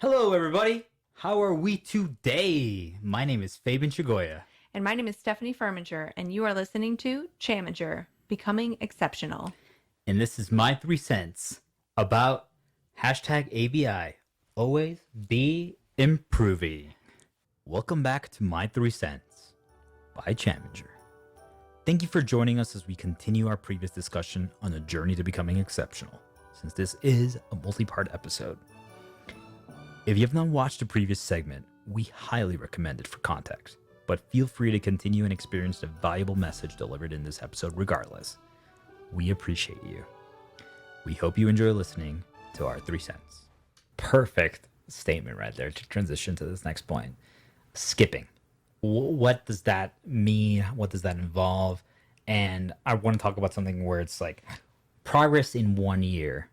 Hello, everybody. How are we today? My name is Fabian Chigoya. And my name is Stephanie Firminger, and you are listening to Chaminger, Becoming Exceptional. And this is my 3 cents about hashtag ABI. Always be improving. Welcome back to my 3 cents by Chaminger. Thank you for joining us as we continue our previous discussion on the journey to becoming exceptional, since this is a multi-part episode. If you have not watched the previous segment, we highly recommend it for context, but feel free to continue and experience the valuable message delivered in this episode regardless. We appreciate you. We hope you enjoy listening to our 3 cents. Perfect statement right there to transition to this next point. Skipping. What does that mean? What does that involve? And I want to talk about something where it's like progress in 1 year.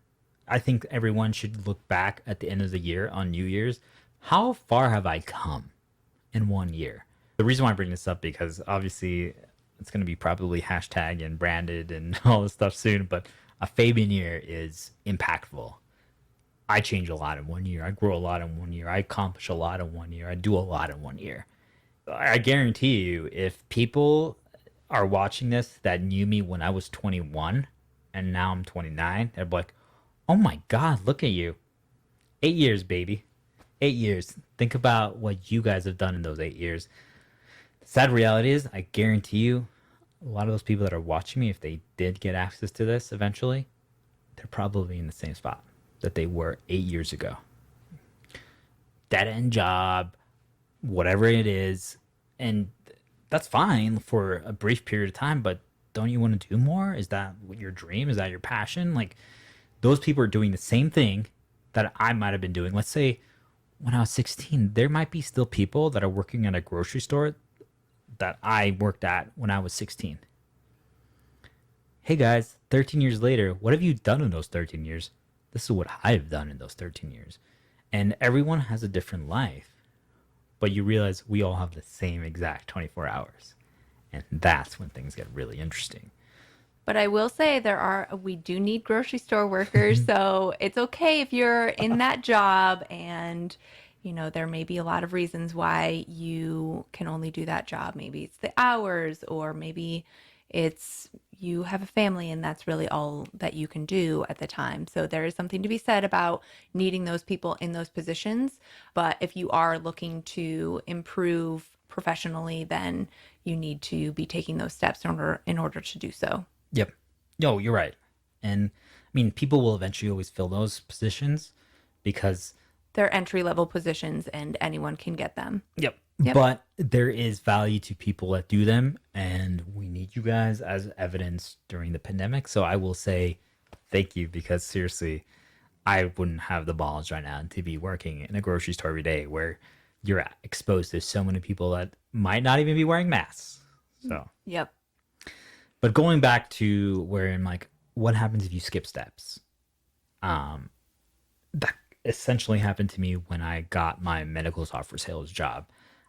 I think everyone should look back at the end of the year on New Year's. How far have I come in 1 year? The reason why I bring this up because obviously it's going to be probably hashtag and branded and all this stuff soon, but a Fabian year is impactful. I change a lot in 1 year. I grow a lot in 1 year. I accomplish a lot in 1 year. I do a lot in 1 year. I guarantee you, if people are watching this that knew me when I was 21 and now I'm 29, they're like, oh my God, look at you. 8 years, baby. 8 years. Think about what you guys have done in those 8 years. The sad reality is, I guarantee you, a lot of those people that are watching me, if they did get access to this eventually, they're probably in the same spot that they were 8 years ago. Dead end job, whatever it is. And that's fine for a brief period of time, but don't you want to do more? Is that your dream? Is that your passion? Like, those people are doing the same thing that I might have been doing. Let's say when I was 16, there might be still people that are working at a grocery store that I worked at when I was 16. Hey guys, 13 years later, what have you done in those 13 years? This is what I've done in those 13 years. And everyone has a different life, but you realize we all have the same exact 24 hours. And that's when things get really interesting. But I will say we do need grocery store workers, so it's okay if you're in that job and there may be a lot of reasons why you can only do that job. Maybe it's the hours, or maybe it's you have a family and that's really all that you can do at the time. So there is something to be said about needing those people in those positions. But if you are looking to improve professionally, then you need to be taking those steps in order to do so. Yep. No, you're right. And I mean, people will eventually always fill those positions because, They're entry level positions and anyone can get them. yep. Yep. But there is value to people that do them. And we need you guys as evidence during the pandemic. So I will say thank you because seriously, I wouldn't have the balls right now to be working in a grocery store every day where you're exposed to so many people that might not even be wearing masks. So. Yep. But going back to where I'm like, what happens if you skip steps? That essentially happened to me when I got my medical software sales job.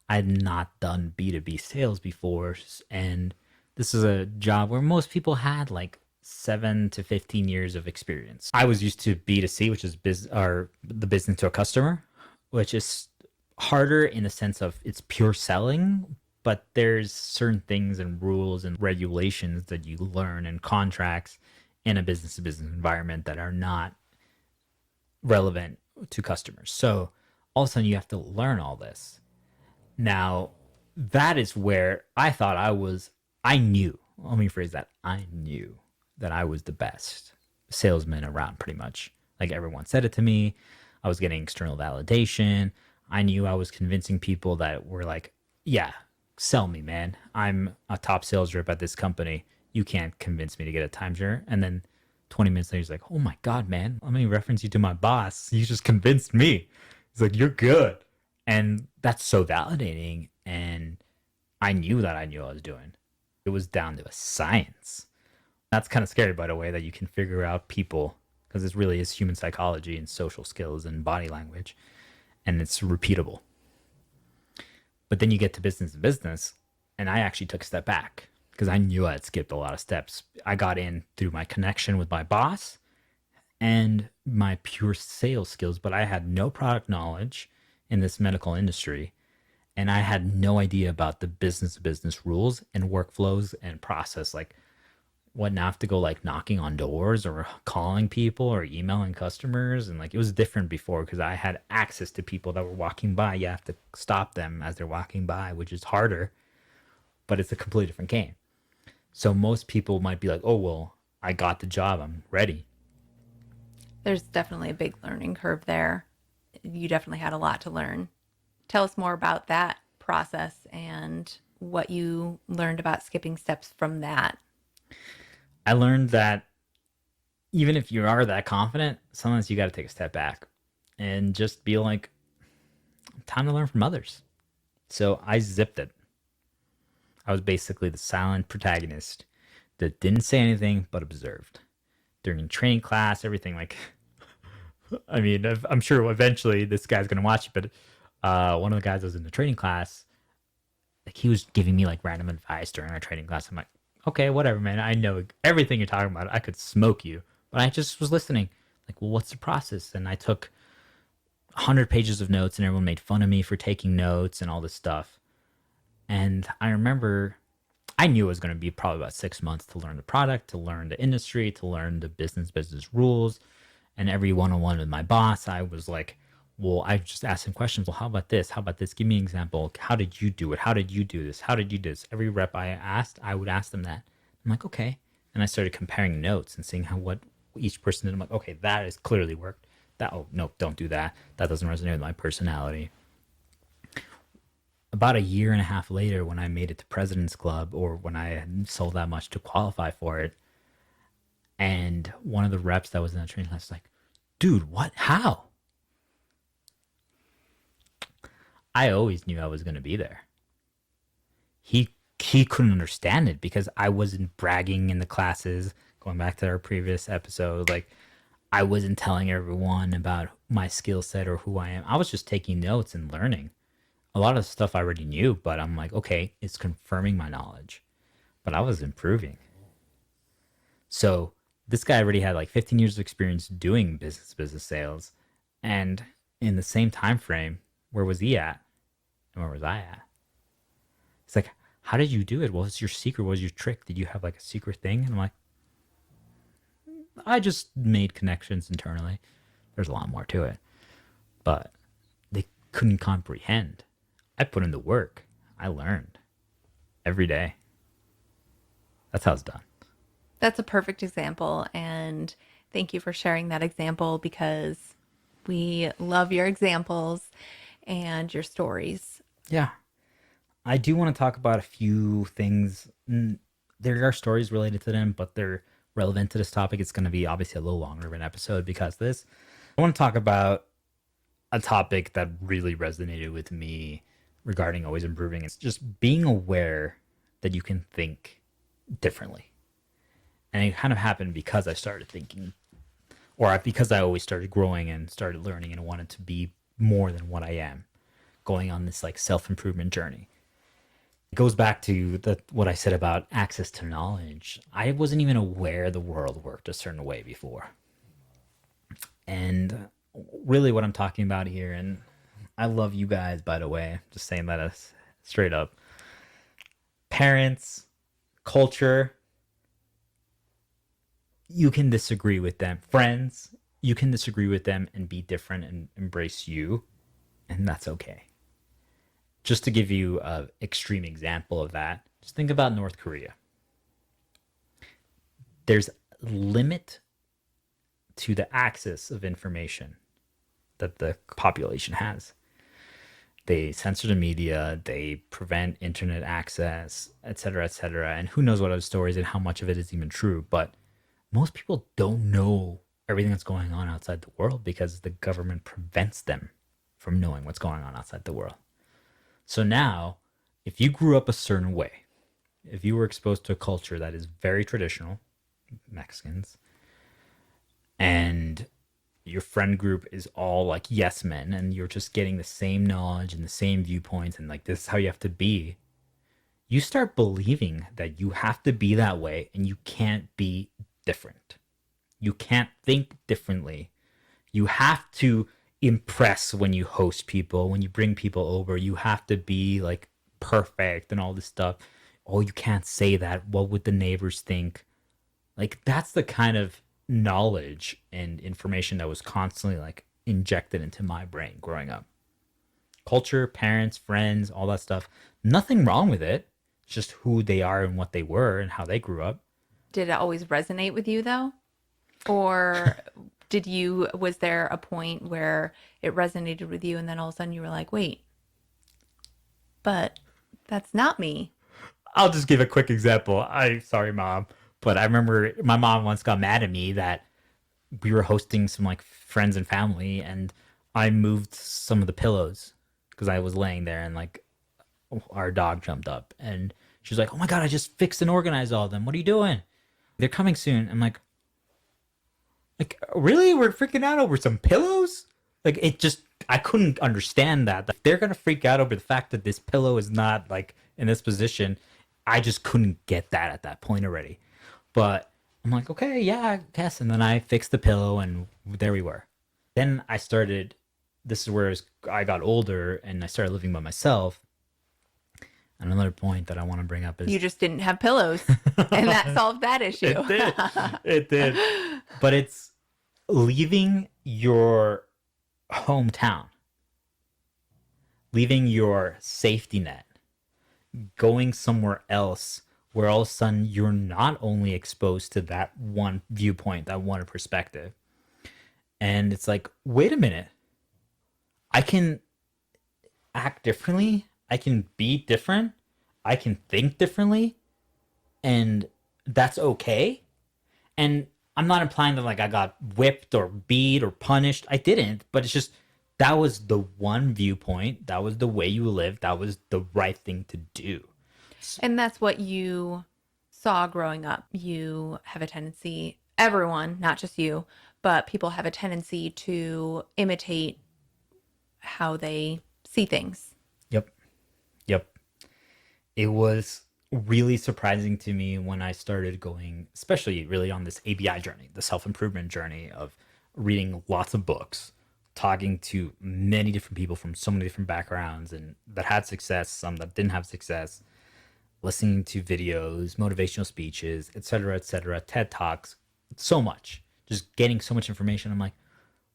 I had not done B2B sales before, and this is a job where most people had like 7 to 15 years of experience. I was used to B2C, which is the business to a customer, which is harder in the sense of it's pure selling, but there's certain things and rules and regulations that you learn and contracts in a business to business environment that are not relevant to customers. So all of a sudden you have to learn all this. Now, that is where I thought I knew, let me phrase that, I knew that I was the best salesman around pretty much. Like everyone said it to me. I was getting external validation. I knew I was convincing people that were like, yeah, sell me, man. I'm a top sales rep at this company. You can't convince me to get a timeshare. And then 20 minutes later, he's like, oh my God, man, let me reference you to my boss. You just convinced me. He's like, you're good. And that's so validating. And I knew that I knew what I was doing. It was down to a science. That's kind of scary, by the way, that you can figure out people, because this really is human psychology and social skills and body language, and it's repeatable. But then you get to business to business, and I actually took a step back because I knew I had skipped a lot of steps. I got in through my connection with my boss, and my pure sales skills, but I had no product knowledge in this medical industry. And I had no idea about the business to business rules and workflows and process. Like, what now, have to go like knocking on doors or calling people or emailing customers. And like, it was different before because I had access to people that were walking by. You have to stop them as they're walking by, which is harder, but it's a completely different game. So most people might be like, oh, well, I got the job, I'm ready. There's definitely a big learning curve there. You definitely had a lot to learn. Tell us more about that process and what you learned about skipping steps from that. I learned that even if you are that confident, sometimes you got to take a step back and just be like, time to learn from others. So I zipped it. I was basically the silent protagonist that didn't say anything but observed during training class, everything. Like, I mean, I'm sure eventually this guy's gonna watch it, but one of the guys that was in the training class, like, he was giving me like random advice during our training class. I'm like, okay, whatever, man. I know everything you're talking about. I could smoke you, but I just was listening. Like, well, what's the process? And I took 100 pages of notes, and everyone made fun of me for taking notes and all this stuff. And I remember I knew it was going to be probably about 6 months to learn the product, to learn the industry, to learn the business rules. And every one-on-one with my boss, I was like, well, I just asked him questions. Well, how about this? How about this? Give me an example. How did you do it? How did you do this? How did you do this? Every rep I asked, I would ask them that. I'm like, okay. And I started comparing notes and seeing how what each person did. I'm like, okay, that has clearly worked. That, oh, no, don't do that. That doesn't resonate with my personality. About a year and a half later, when I made it to President's Club, or when I had sold that much to qualify for it, and one of the reps that was in the training class was like, dude, what? How? I always knew I was going to be there. He couldn't understand it because I wasn't bragging in the classes. Going back to our previous episode, like, I wasn't telling everyone about my skill set or who I am. I was just taking notes and learning. A lot of stuff I already knew, but I'm like, okay, it's confirming my knowledge. But I was improving. So this guy already had like 15 years of experience doing business sales, and in the same time frame, where was he at, and where was I at? It's like, how did you do it? What was your secret? What was your trick? Did you have like a secret thing? And I'm like, I just made connections internally. There's a lot more to it, but they couldn't comprehend. I put in the work. I learned every day. That's how it's done. That's a perfect example. And thank you for sharing that example because we love your examples and your stories. Yeah. I do want to talk about a few things. There are stories related to them, but they're relevant to this topic. It's going to be obviously a little longer of an episode because of this. I want to talk about a topic that really resonated with me regarding always improving. It's just being aware that you can think differently. And it kind of happened because I started thinking, or because I always started growing and started learning and wanted to be more than what I am, going on this like self-improvement journey. It goes back to what I said about access to knowledge. I wasn't even aware the world worked a certain way before. And really what I'm talking about here, and I love you guys, by the way, just saying that as straight up. Parents, culture, you can disagree with them. Friends, you can disagree with them and be different and embrace you, and that's okay. Just to give you an extreme example of that, just think about North Korea. There's a limit to the access of information that the population has. They censor the media, they prevent internet access, etc., etc. And who knows what other stories and how much of it is even true. But most people don't know everything that's going on outside the world because the government prevents them from knowing what's going on outside the world. So now, if you grew up a certain way, if you were exposed to a culture that is very traditional, Mexicans, and your friend group is all like yes men, and you're just getting the same knowledge and the same viewpoints, and like this is how you have to be, you start believing that you have to be that way and you can't be different. You can't think differently. You have to impress when you host people, when you bring people over. You have to be like perfect and all this stuff. Oh, you can't say that. What would the neighbors think? Like, that's the kind of knowledge and information that was constantly like injected into my brain growing up. Culture, parents, friends, all that stuff. Nothing wrong with it. It's just who they are and what they were and how they grew up. Did it always resonate with you though? Or was there a point where it resonated with you and then all of a sudden you were like, wait, but that's not me? I'll just give a quick example. Sorry, mom, but I remember my mom once got mad at me that we were hosting some like friends and family, and I moved some of the pillows because I was laying there, and like our dog jumped up, and she was like, "Oh my god, I just fixed and organized all of them. What are you doing? They're coming soon." I'm like, really? We're freaking out over some pillows? Like, it just, I couldn't understand that. Like, they're gonna freak out over the fact that this pillow is not like in this position. I just couldn't get that at that point already. But I'm like, okay, yeah, I guess. And then I fixed the pillow, and there we were. Then I started. This is where I got older, and I started living by myself. And another point that I want to bring up is You just didn't have pillows, and that solved that issue. it did. It did. But it's leaving your hometown, leaving your safety net, going somewhere else where all of a sudden you're not only exposed to that one viewpoint, that one perspective. And it's like, wait a minute. I can act differently. I can be different. I can think differently. And that's okay. And I'm not implying that like I got whipped or beat or punished. I didn't, but it's just that was the one viewpoint. That was the way you lived. That was the right thing to do. And that's what you saw growing up. You have a tendency, everyone, not just you, but people have a tendency to imitate how they see things. Yep. Yep. It was really surprising to me when I started going, especially really on this ABI journey, the self-improvement journey of reading lots of books, talking to many different people from so many different backgrounds and that had success, some that didn't have success, listening to videos, motivational speeches, etc., TED Talks, so much, just getting so much information. I'm like,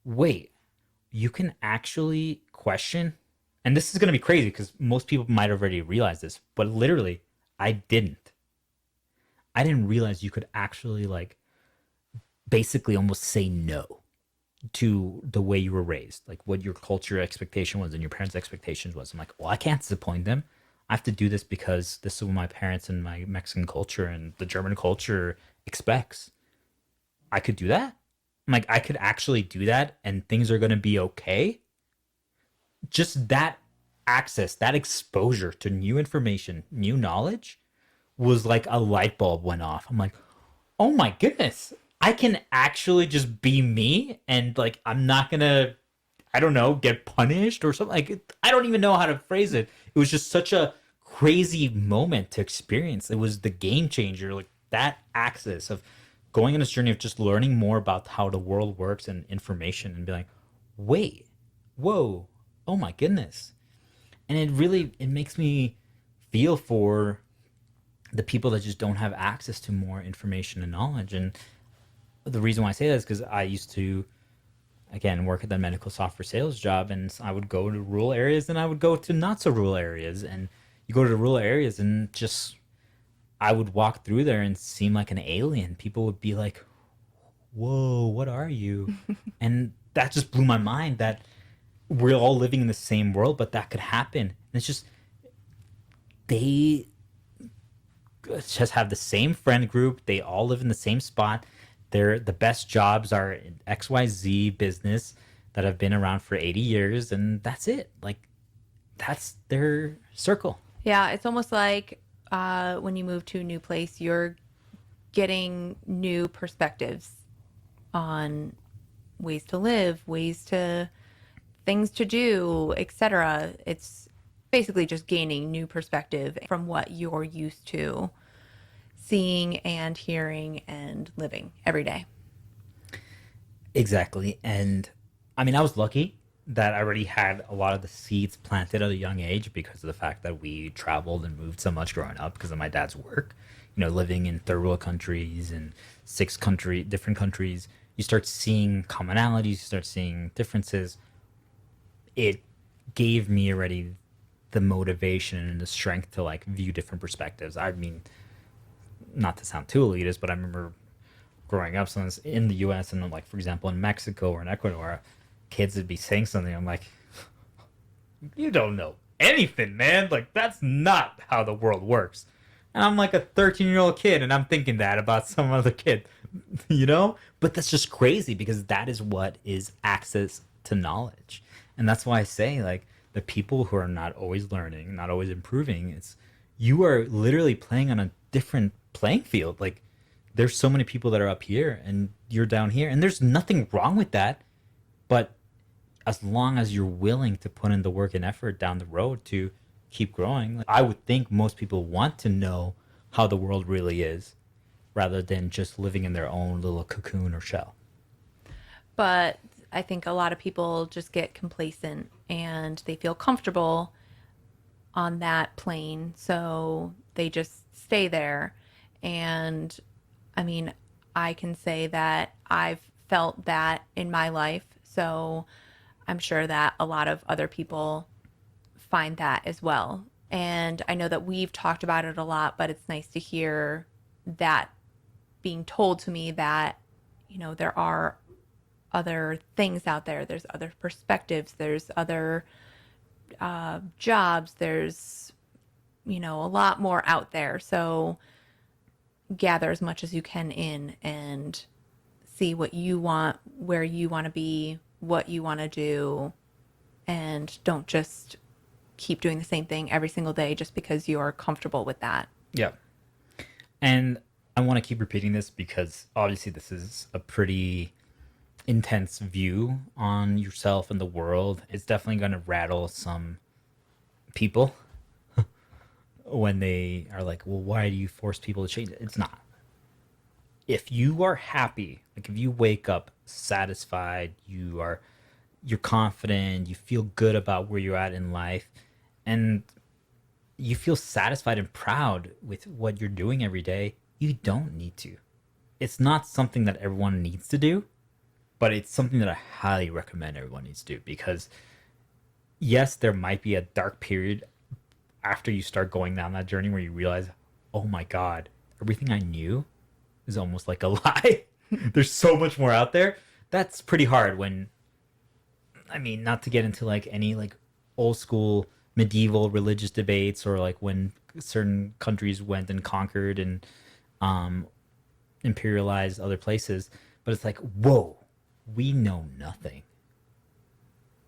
wait, you can actually question, and this is going to be crazy because most people might already realize this, but literally, I didn't realize you could actually like basically almost say no to the way you were raised, like what your culture expectation was and your parents' expectations was. I'm like, well, I can't disappoint them. I have to do this because this is what my parents and my Mexican culture and the German culture expects. I could do that. I'm like, I could actually do that and things are going to be okay. Just that access, that exposure to new information, new knowledge was like a light bulb went off. I'm like, oh my goodness, I can actually just be me and like, I'm not going to, I don't know, get punished or something. Like, I don't even know how to phrase it. It was just such a crazy moment to experience. It was the game changer, like that access of going on this journey of just learning more about how the world works and information and be like, wait, whoa, oh my goodness. And it makes me feel for the people that just don't have access to more information and knowledge. And the reason why I say that is because I used to, again, work at the medical software sales job, and I would go to rural areas and I would go to not so rural areas. And you go to the rural areas and just, I would walk through there and seem like an alien. People would be like, whoa, what are you? And that just blew my mind that we're all living in the same world, but that could happen. And it's just, they just have the same friend group. They all live in the same spot. The best jobs are in XYZ business that have been around for 80 years, and that's it. Like, that's their circle. Yeah, it's almost like when you move to a new place, you're getting new perspectives on ways to live, things to do, etc. It's basically just gaining new perspective from what you're used to seeing and hearing and living every day. Exactly. And I mean, I was lucky that I already had a lot of the seeds planted at a young age because of the fact that we traveled and moved so much growing up because of my dad's work. Living in third world countries and different countries, you start seeing commonalities, you start seeing differences. It gave me already the motivation and the strength to like view different perspectives. I mean, not to sound too elitist, but I remember growing up, someone's in the U.S. and like, for example, in Mexico or in Ecuador, kids would be saying something. I'm like, you don't know anything, man. Like that's not how the world works. And I'm like a 13-year-old kid, and I'm thinking that about some other kid, But that's just crazy because that is what is access to knowledge, and that's why I say like the people who are not always learning, not always improving, it's you are literally playing on a different playing field. Like there's so many people that are up here and you're down here, and there's nothing wrong with that, but as long as you're willing to put in the work and effort down the road to keep growing, I would think most people want to know how the world really is rather than just living in their own little cocoon or shell. But I think a lot of people just get complacent and they feel comfortable on that plane. So they just stay there. And I mean, I can say that I've felt that in my life. So I'm sure that a lot of other people find that as well. And I know that we've talked about it a lot, but it's nice to hear that being told to me that, there are other things out there. There's other perspectives. There's other jobs. There's, a lot more out there. So gather as much as you can in and see what you want, where you want to be, what you want to do, and don't just keep doing the same thing every single day just because you're comfortable with that. Yeah. And I want to keep repeating this because obviously this is a pretty intense view on yourself and the world. It's definitely going to rattle some people when they are like, well, why do you force people to change it? It's not. If you are happy, like if you wake up satisfied, you're confident, you feel good about where you're at in life, and you feel satisfied and proud with what you're doing every day, you don't need to. It's not something that everyone needs to do, but it's something that I highly recommend everyone needs to do because yes, there might be a dark period after you start going down that journey where you realize, oh my God, everything I knew is almost like a lie. There's so much more out there. That's pretty hard when, I mean, not to get into like any like old school medieval religious debates or like when certain countries went and conquered and um, imperialized other places, but it's like, whoa, we know nothing.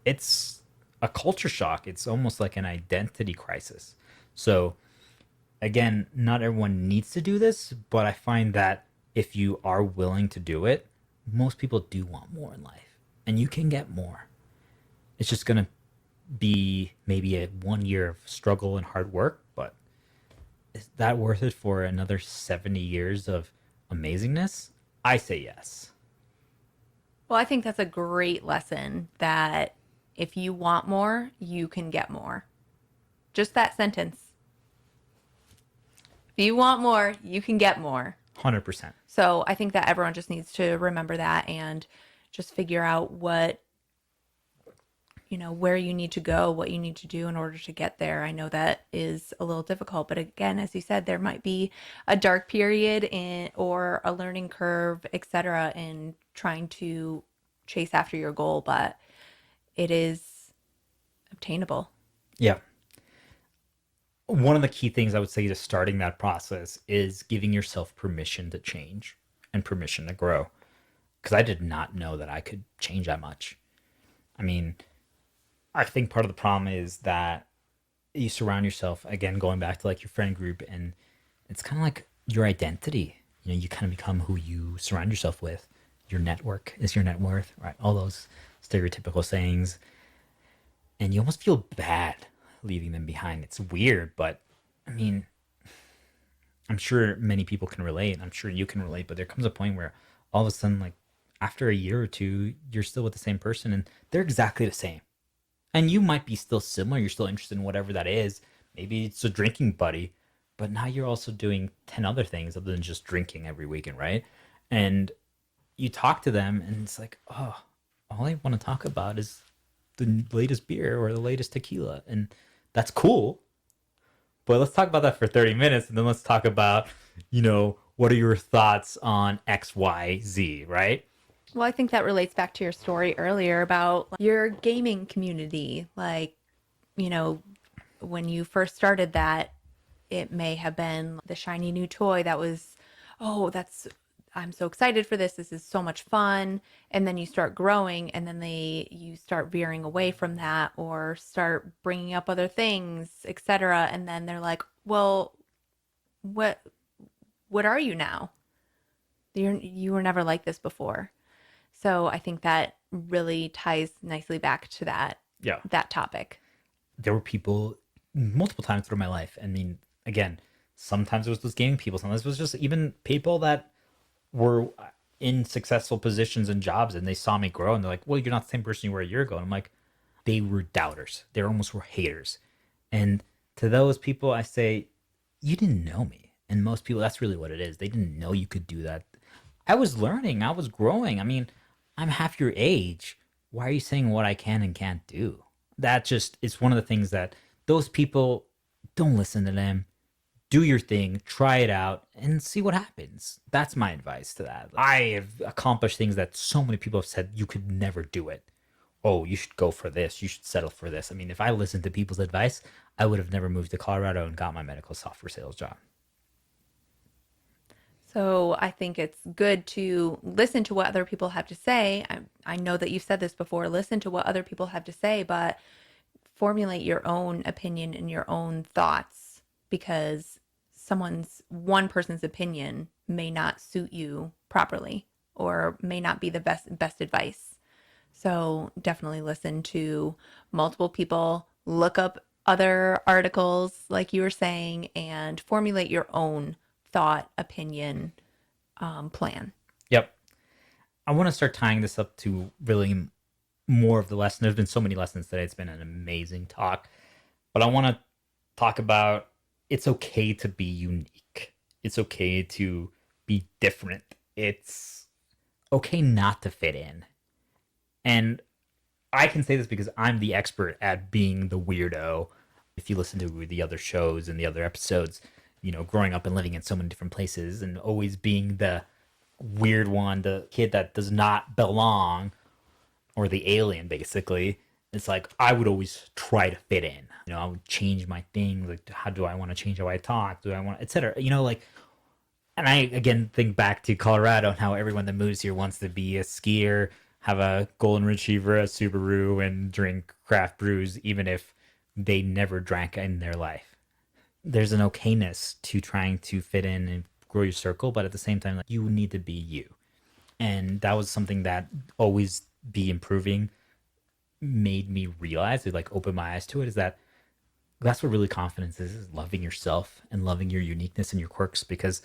It's a culture shock. It's almost like an identity crisis. So, again, not everyone needs to do this, but I find that if you are willing to do it, most people do want more in life, and you can get more. It's just going to be maybe a 1 year of struggle and hard work, but is that worth it for another 70 years of amazingness? I say yes. Well, I think that's a great lesson that if you want more, you can get more. Just that sentence. If you want more, you can get more. 100%. So I think that everyone just needs to remember that and just figure out where you need to go, what you need to do in order to get there. I know that is a little difficult, but again, as you said, there might be a dark period or a learning curve, etc., in trying to chase after your goal, but it is obtainable. Yeah. One of the key things I would say to starting that process is giving yourself permission to change and permission to grow. Because I did not know that I could change that much. I mean, I think part of the problem is that you surround yourself, again, going back to like your friend group, and it's kind of like your identity. You kind of become who you surround yourself with. Your network is your net worth, right? All those stereotypical sayings. And you almost feel bad leaving them behind. It's weird, but I mean, I'm sure many people can relate. I'm sure you can relate, but there comes a point where all of a sudden, like, after a year or two, you're still with the same person and they're exactly the same. And you might be still similar. You're still interested in whatever that is. Maybe it's a drinking buddy, but now you're also doing 10 other things other than just drinking every weekend, right? And you talk to them and it's like, oh, all I want to talk about is the latest beer or the latest tequila. And that's cool. But let's talk about that for 30 minutes and then let's talk about, what are your thoughts on XYZ, right? Well, I think that relates back to your story earlier about your gaming community. Like, you know, when you first started that, it may have been the shiny new toy that was, oh, I'm so excited for this. This is so much fun. And then you start growing and then you start veering away from that or start bringing up other things, etc. And then they're like, well, what, what are you now? You were never like this before. So I think that really ties nicely back to Yeah. that topic. There were people multiple times through my life. I mean, again, sometimes it was those gaming people. Sometimes it was just even people that were in successful positions and jobs and they saw me grow and they're like, well, you're not the same person you were a year ago. And I'm like, they were doubters. They almost were haters. And to those people, I say, you didn't know me. And most people, that's really what it is. They didn't know you could do that. I was learning, I was growing. I mean, I'm half your age. Why are you saying what I can and can't do? That just is one of the things that those people, don't listen to them. Do your thing, try it out, and see what happens. That's my advice to that. I have accomplished things that so many people have said you could never do it. Oh, you should go for this. You should settle for this. I mean, if I listened to people's advice, I would have never moved to Colorado and got my medical software sales job. So I think it's good to listen to what other people have to say. I know that you've said this before, listen to what other people have to say, but formulate your own opinion and your own thoughts because one person's opinion may not suit you properly or may not be the best advice. So definitely listen to multiple people, look up other articles like you were saying, and formulate your own thought, opinion, plan. Yep. I want to start tying this up to really more of the lesson. There's been so many lessons today. It's been an amazing talk. But I want to talk about it's okay to be unique. It's okay to be different. It's okay not to fit in. And I can say this because I'm the expert at being the weirdo. If you listen to the other shows and the other episodes, growing up and living in so many different places and always being the weird one, the kid that does not belong, or the alien, basically. It's like I would always try to fit in. I would change my things. Like, how do I want to change how I talk? Do I want, etc. And I again think back to Colorado and how everyone that moves here wants to be a skier, have a golden retriever, a Subaru, and drink craft brews, even if they never drank in their life. There's an okayness to trying to fit in and grow your circle, but at the same time, like, you need to be you. And that was something that always be improving made me realize, it like opened my eyes to it, is that that's what really confidence is loving yourself and loving your uniqueness and your quirks, because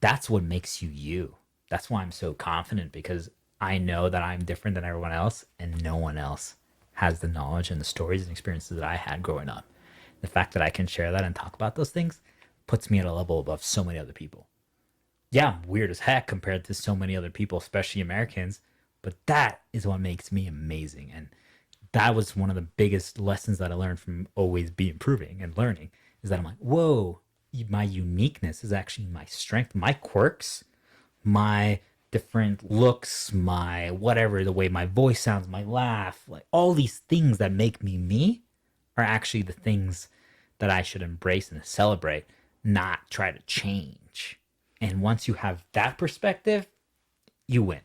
that's what makes you you. That's why I'm so confident, because I know that I'm different than everyone else and no one else has the knowledge and the stories and experiences that I had growing up. The fact that I can share that and talk about those things puts me at a level above so many other people. Yeah, I'm weird as heck compared to so many other people, especially Americans, but that is what makes me amazing. And that was one of the biggest lessons that I learned from always be improving and learning, is that I'm like, whoa, my uniqueness is actually my strength, my quirks, my different looks, my whatever, the way my voice sounds, my laugh, like all these things that make me me are actually the things that I should embrace and celebrate, not try to change. And once you have that perspective, you win.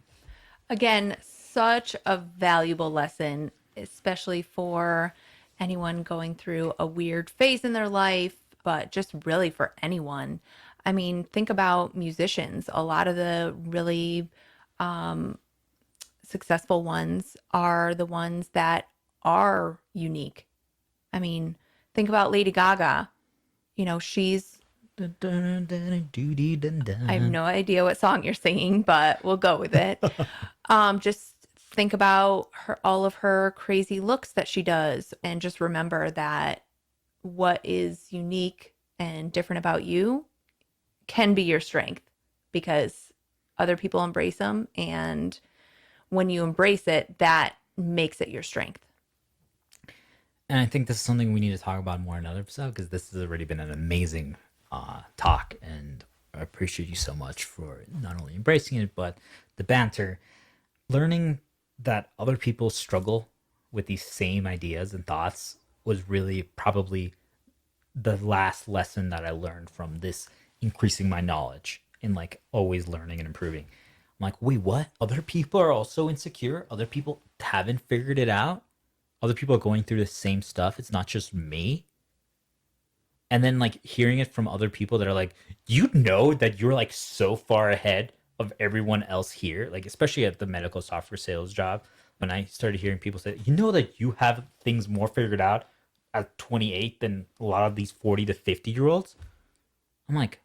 Again, such a valuable lesson, especially for anyone going through a weird phase in their life, but just really for anyone. I mean, think about musicians. A lot of the really successful ones are the ones that are unique. I mean, think about Lady Gaga. She's I have no idea what song you're singing, but we'll go with it. Just think about all of her crazy looks that she does, and just remember that what is unique and different about you can be your strength because other people embrace them. And when you embrace it, that makes it your strength. And I think this is something we need to talk about more in another episode because this has already been an amazing talk. And I appreciate you so much for not only embracing it, but the banter. Learning that other people struggle with these same ideas and thoughts was really probably the last lesson that I learned from this increasing my knowledge and like always learning and improving. I'm like, wait, what? Other people are also insecure? Other people haven't figured it out? Other people are going through the same stuff. It's not just me. And then like hearing it from other people that are like, you know that you're like so far ahead of everyone else here, like especially at the medical software sales job. When I started hearing people say, you know that you have things more figured out at 28 than a lot of these 40 to 50-year-olds. I'm like,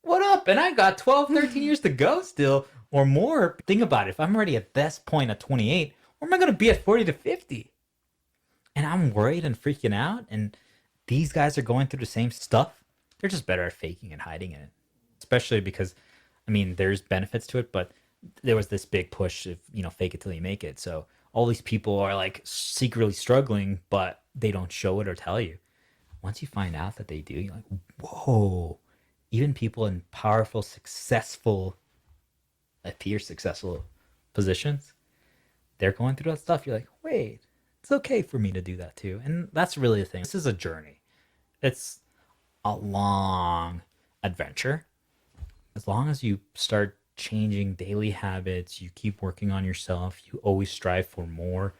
what up? And I got 12, 13 years to go still or more. Think about it. If I'm already at this point at 28, where am I going to be at 40 to 50? And I'm worried and freaking out. And these guys are going through the same stuff. They're just better at faking and hiding it. Especially because, I mean, there's benefits to it, but there was this big push of, fake it till you make it. So all these people are like secretly struggling, but they don't show it or tell you. Once you find out that they do, you're like, whoa. Even people in powerful, successful, appear successful positions, they're going through that stuff. You're like, wait, it's okay for me to do that too. And that's really the thing. This is a journey. It's a long adventure. As long as you start changing daily habits, you keep working on yourself, you always strive for more,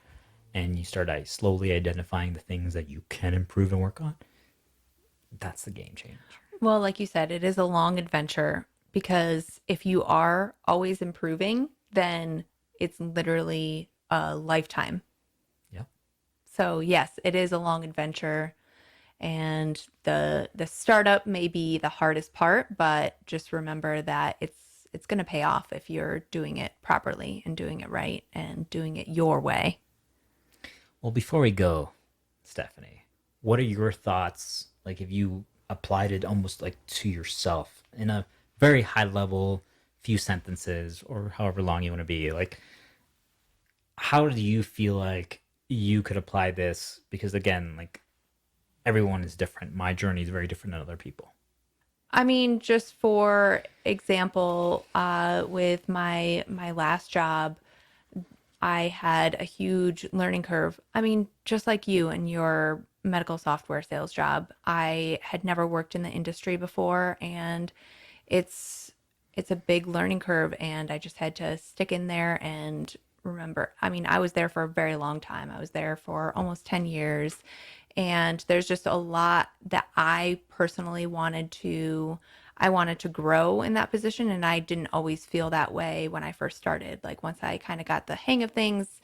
and you start slowly identifying the things that you can improve and work on, that's the game changer. Well, like you said, it is a long adventure because if you are always improving, then it's literally a lifetime. Yeah. So yes, it is a long adventure, and the startup may be the hardest part, but just remember that it's going to pay off if you're doing it properly and doing it right and doing it your way. Well, before we go, Stephanie, what are your thoughts? Like, if you applied it almost like to yourself in a very high level, few sentences, or however long you want to be, like, how do you feel like you could apply this? Because again, like, everyone is different. My journey is very different than other people. I mean, just for example, with my last job, I had a huge learning curve. I mean, just like you and your medical software sales job, I had never worked in the industry before, and it's it's a big learning curve, and I just had to stick in there and remember. I mean, I was there for a very long time. I was there for almost 10 years, and there's just a lot that I wanted to grow in that position, and I didn't always feel that way when I first started. Like once I kind of got the hang of things,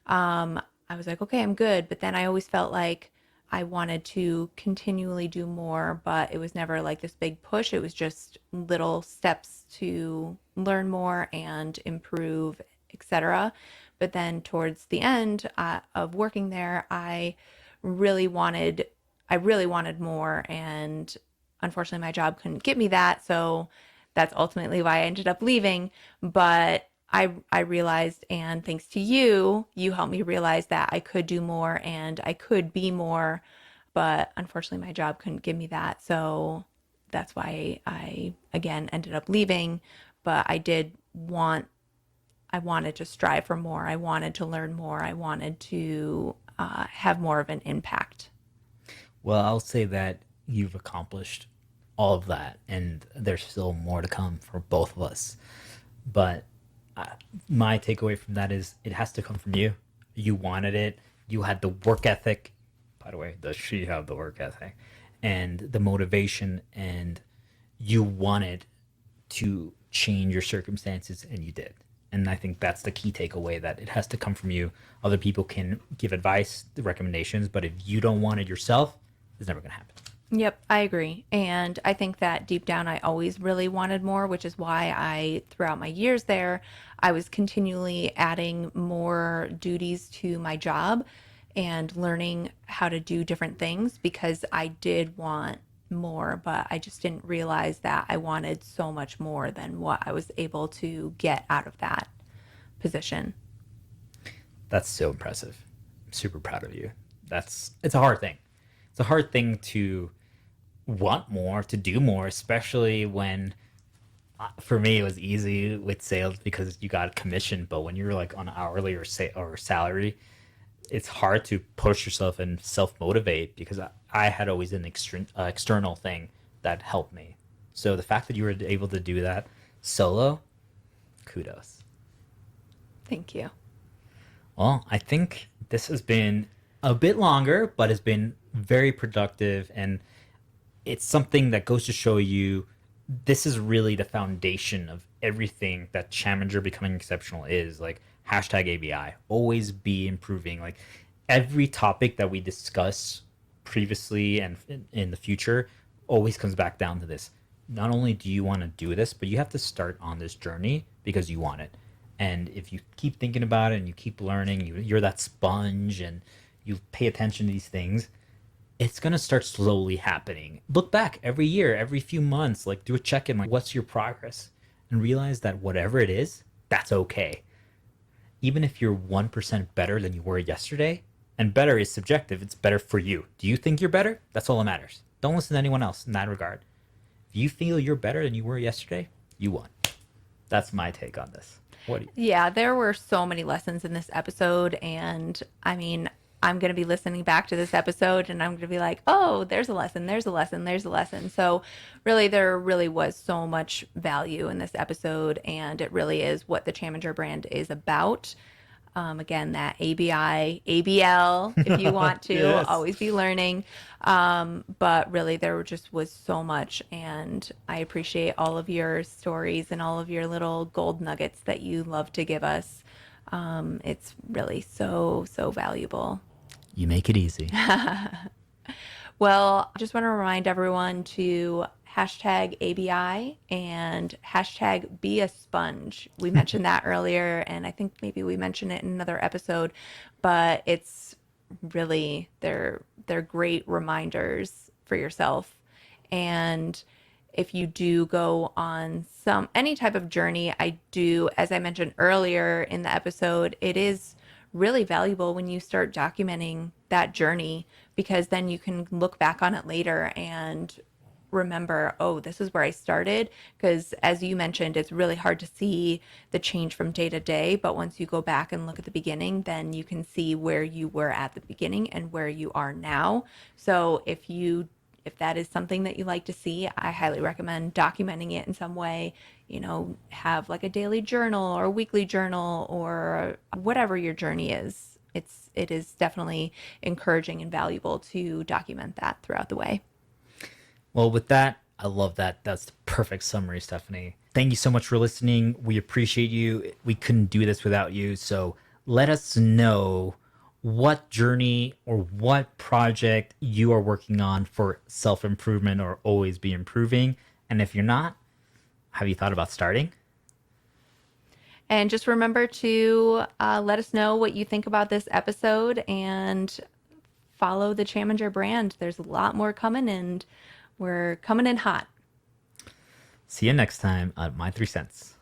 um, I was like, okay, I'm good. But then I always felt like I wanted to continually do more, but it was never like this big push. It was just little steps to learn more and improve, etc. But then towards the end of working there, really wanted, I really wanted more, and unfortunately, my job couldn't get me that. So that's ultimately why I ended up leaving. But I realized, and thanks to you, you helped me realize that I could do more and I could be more. But unfortunately, my job couldn't give me that. So that's why I again ended up leaving. But I wanted to strive for more. I wanted to learn more. I wanted to have more of an impact. Well, I'll say that you've accomplished all of that, and there's still more to come for both of us. But uh, my takeaway from that is it has to come from you. You wanted it. You had the work ethic. By the way, does she have the work ethic and the motivation? And you wanted to change your circumstances, and you did. And I think that's the key takeaway, that it has to come from you. Other people can give advice, recommendations, but if you don't want it yourself, it's never going to happen. Yep, I agree. And I think that deep down, I always really wanted more, which is why throughout my years there, I was continually adding more duties to my job and learning how to do different things because I did want more, but I just didn't realize that I wanted so much more than what I was able to get out of that position. That's so impressive. I'm super proud of you. It's a hard thing. It's a hard thing to want more, to do more, especially when for me it was easy with sales because you got a commission, but when you're like on hourly or salary, it's hard to push yourself and self motivate because I had always an external thing that helped me. So the fact that you were able to do that solo, kudos. Thank you. Well, I think this has been a bit longer, but has been very productive. And it's something that goes to show you this is really the foundation of everything that Chaminger Becoming Exceptional is. Like hashtag ABI, always be improving. Like every topic that we discuss previously and in the future always comes back down to this. Not only do you want to do this, but you have to start on this journey because you want it. And if you keep thinking about it and you keep learning, you're that sponge and you pay attention to these things, it's going to start slowly happening. Look back every year, every few months, like do a check in, like what's your progress? And realize that whatever it is, that's okay. Even if you're 1% better than you were yesterday, and better is subjective, it's better for you. Do you think you're better? That's all that matters. Don't listen to anyone else in that regard. If you feel you're better than you were yesterday, you won. That's my take on this. What do you? Yeah, there were so many lessons in this episode. And I mean, I'm going to be listening back to this episode and I'm going to be like, oh, there's a lesson, there's a lesson, there's a lesson. So, really, there really was so much value in this episode. And it really is what the Challenger brand is about. Again, that ABI, ABL, if you want to, Yes. always be learning. But really, there just was so much. And I appreciate all of your stories and all of your little gold nuggets that you love to give us. It's really so, so valuable. You make it easy. Well, I just want to remind everyone to hashtag ABI and hashtag be a sponge. We mentioned that earlier, and I think maybe we mentioned it in another episode, but it's really they're great reminders for yourself. And if you do go on any type of journey, I do, as I mentioned earlier in the episode, it is really valuable when you start documenting that journey because then you can look back on it later and remember, oh, this is where I started. Because as you mentioned, it's really hard to see the change from day to day. But once you go back and look at the beginning, then you can see where you were at the beginning and where you are now. So if that is something that you like to see, I highly recommend documenting it in some way. Have like a daily journal or a weekly journal or whatever your journey is. It is definitely encouraging and valuable to document that throughout the way. Well, with that, I love that. That's the perfect summary, Stephanie. Thank you so much for listening. We appreciate you. We couldn't do this without you. So let us know what journey or what project you are working on for self improvement or always be improving. And if you're not, have you thought about starting? And just remember to let us know what you think about this episode and follow the Challenger brand. There's a lot more coming, and we're coming in hot. See you next time on My 3 Cents.